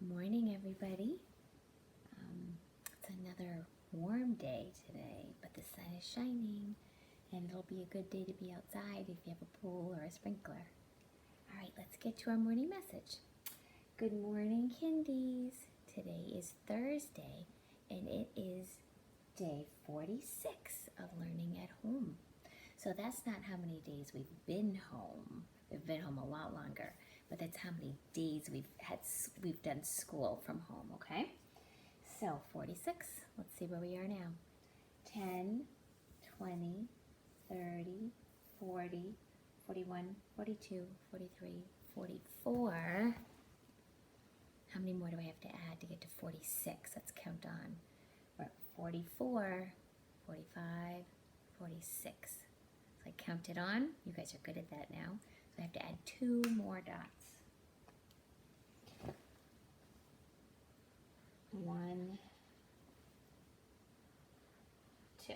Good morning, everybody. It's another warm day today, but the sun is shining, and it'll be a good day to be outside if you have a pool or a sprinkler. All right, let's get to our morning message. Good morning, kindies. Today is Thursday, and it is day 46 of learning at home. So that's not how many days we've been home. We've been home a lot longer, but that's how many days we've done school from home, okay? So 46, let's see where we are now. 10, 20, 30, 40, 41, 42, 43, 44. How many more do I have to add to get to 46? Let's count on. We're at 44, 45, 46. So I counted on. You guys are good at that now. So I have to add 2 more dots. 1, 2.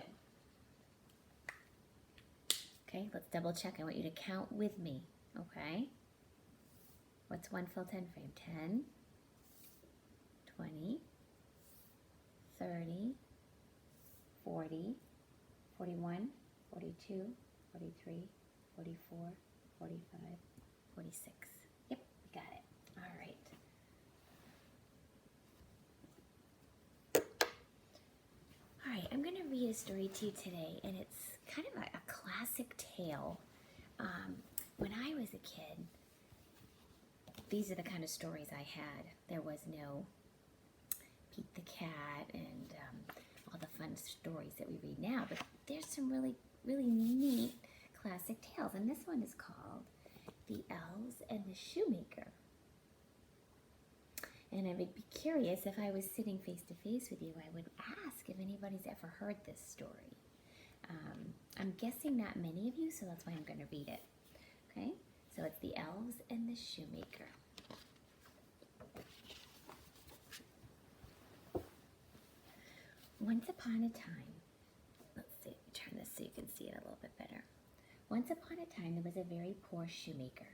Okay, let's double check. I want you to count with me, okay? What's one full 10 frame? 10, 20, 30, 40, 41, 42, 43, 44, 45, 46. Yep, we got it. All right. All right, I'm going to read a story to you today, and it's kind of a classic tale. When I was a kid, these are the kind of stories I had. There was no Pete the Cat and all the fun stories that we read now, but there's some really neat classic tales, and this one is called The Elves and the Shoemaker. And I would be curious, if I was sitting face to face with you, I would ask if anybody's ever heard this story. I'm guessing not many of you, so that's why I'm going to read it. Okay? So it's The Elves and the Shoemaker. Once upon a time, let's see, turn this so you can see it a little bit better. Once upon a time, there was a very poor shoemaker.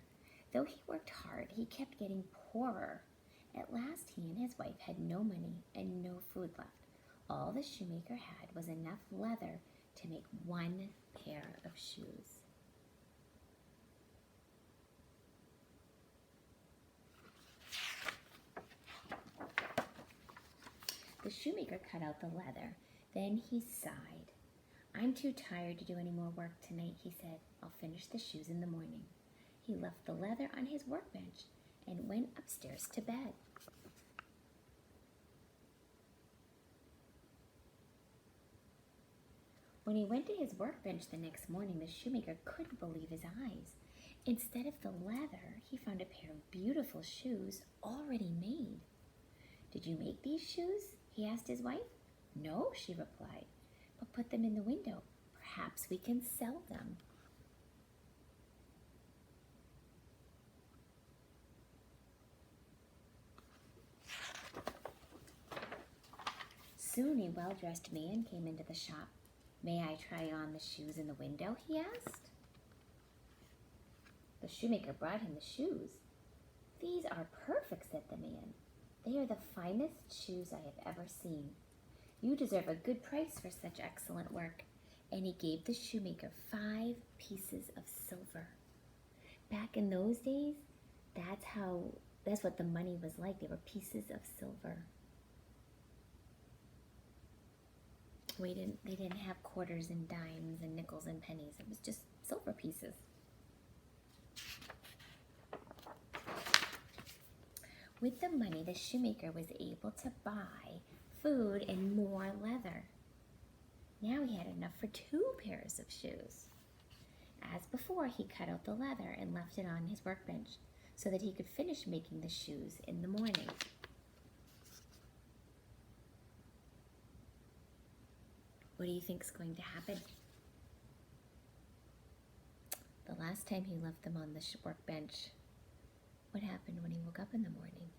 Though he worked hard, he kept getting poorer. At last, he and his wife had no money and no food left. All the shoemaker had was enough leather to make 1 pair of shoes. The shoemaker cut out the leather. Then he sighed. "I'm too tired to do any more work tonight," he said. "I'll finish the shoes in the morning." He left the leather on his workbench and went upstairs to bed. When he went to his workbench the next morning, the shoemaker couldn't believe his eyes. Instead of the leather, he found a pair of beautiful shoes already made. "Did you make these shoes?" he asked his wife. "No," she replied, "but put them in the window. Perhaps we can sell them." Soon a well-dressed man came into the shop. "May I try on the shoes in the window?" he asked. The shoemaker brought him the shoes. "These are perfect," said the man. "They are the finest shoes I have ever seen. You deserve a good price for such excellent work." And he gave the shoemaker 5 pieces of silver. Back in those days, that's what the money was like. They were pieces of silver. They didn't have quarters and dimes and nickels and pennies. It was just silver pieces. With the money, the shoemaker was able to buy food and more leather. Now he had enough for 2 pairs of shoes. As before, he cut out the leather and left it on his workbench so that he could finish making the shoes in the morning. What do you think is going to happen? The last time he left them on the workbench, what happened when he woke up in the morning?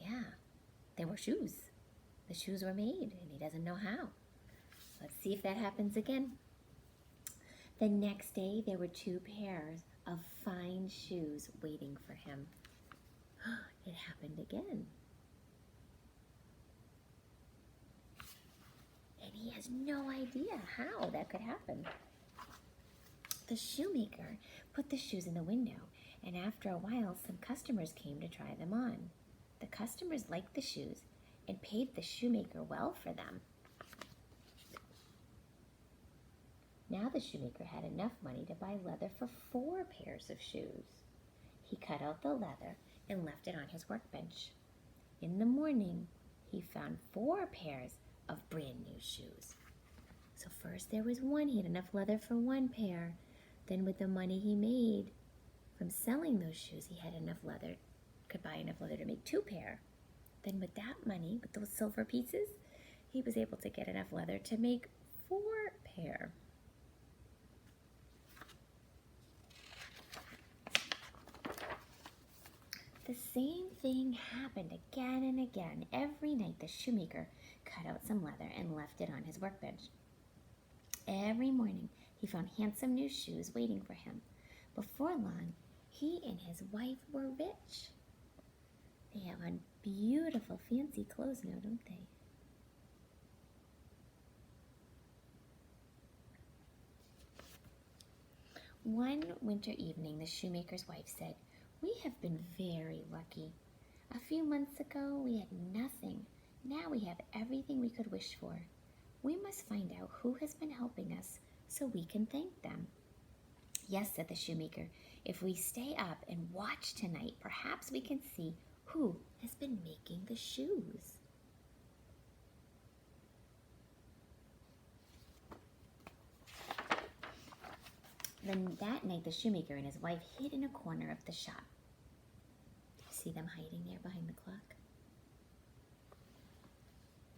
Yeah, they were shoes. The shoes were made, and he doesn't know how. Let's see if that happens again. The next day, there were 2 pairs of fine shoes waiting for him. It happened again. And he has no idea how that could happen. The shoemaker put the shoes in the window, and after a while, some customers came to try them on. The customers liked the shoes and paid the shoemaker well for them. Now the shoemaker had enough money to buy leather for 4 pairs of shoes. He cut out the leather and left it on his workbench. In the morning, he found 4 pairs of brand new shoes. So first there was one, he had enough leather for 1 pair. Then with the money he made from selling those shoes, he had enough leather, could buy enough leather to make 2 pair. Then with that money, with those silver pieces, he was able to get enough leather to make 4 pair. The same thing happened again and again. Every night the shoemaker cut out some leather and left it on his workbench. Every morning he found handsome new shoes waiting for him. Before long, he and his wife were rich. They have on beautiful fancy clothes now, don't they? One winter evening, the shoemaker's wife said, "We have been very lucky. A few months ago, we had nothing. Now we have everything we could wish for. We must find out who has been helping us so we can thank them." "Yes," said the shoemaker, "if we stay up and watch tonight, perhaps we can see who has been making the shoes." Then that night, the shoemaker and his wife hid in a corner of the shop. You see them hiding there behind the clock?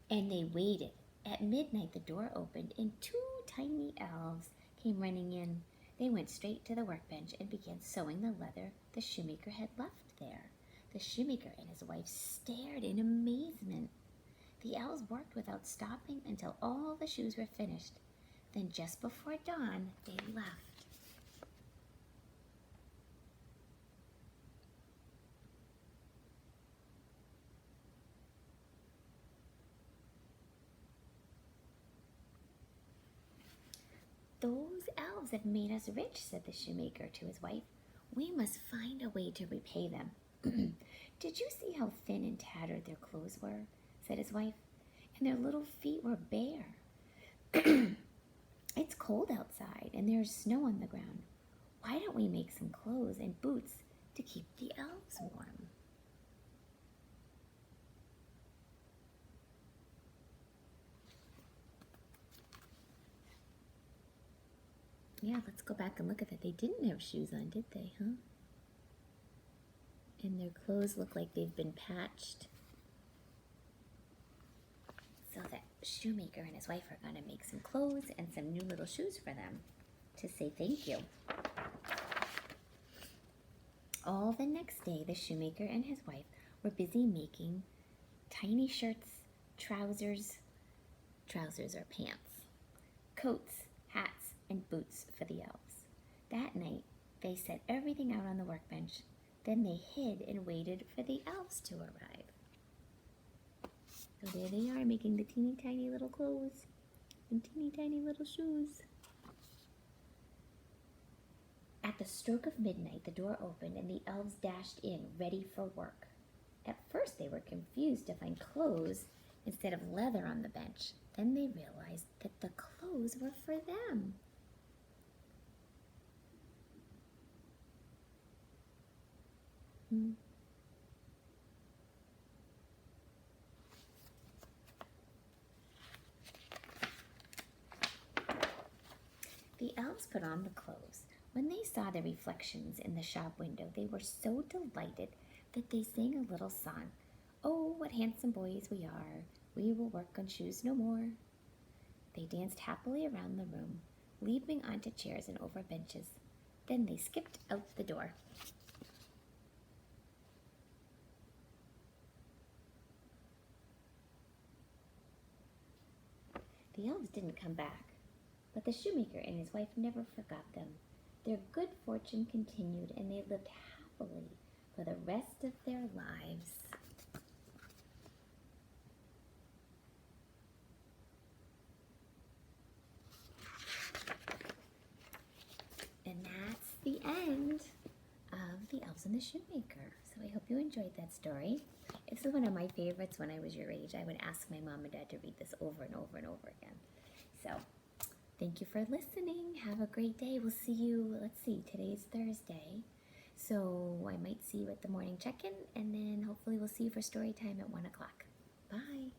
And they waited. At midnight, the door opened, and 2 tiny elves came running in. They went straight to the workbench and began sewing the leather the shoemaker had left there. The shoemaker and his wife stared in amazement. The elves worked without stopping until all the shoes were finished. Then just before dawn, they left. "Those elves have made us rich," said the shoemaker to his wife. "We must find a way to repay them." "Did you see how thin and tattered their clothes were?" said his wife. "And their little feet were bare. It's cold outside, and there's snow on the ground. Why don't we make some clothes and boots to keep the elves warm?" Yeah, let's go back and look at that. They didn't have shoes on, did they, huh? And their clothes look like they've been patched. So the shoemaker and his wife are going to make some clothes and some new little shoes for them to say thank you. All the next day, the shoemaker and his wife were busy making tiny shirts, trousers or pants, coats, hats, and boots for the elves. That night, they set everything out on the workbench. Then they hid and waited for the elves to arrive. So there they are, making the teeny tiny little clothes and teeny tiny little shoes. At the stroke of midnight, the door opened and the elves dashed in, ready for work. At first, they were confused to find clothes instead of leather on the bench. Then they realized that the clothes were for them. The elves put on the clothes. When they saw the reflections in the shop window, they were so delighted that they sang a little song. "Oh, what handsome boys we are! We will work on shoes no more." They danced happily around the room, leaping onto chairs and over benches. Then they skipped out the door. The elves didn't come back, but the shoemaker and his wife never forgot them. Their good fortune continued, and they lived happily for the rest of their lives. And that's the end of The Elves and the Shoemaker. So I hope you enjoyed that story. This is one of my favorites when I was your age. I would ask my mom and dad to read this over and over and over again. So thank you for listening. Have a great day. We'll see you, let's see, today's Thursday. So I might see you at the morning check-in, and then hopefully we'll see you for story time at 1 o'clock. Bye.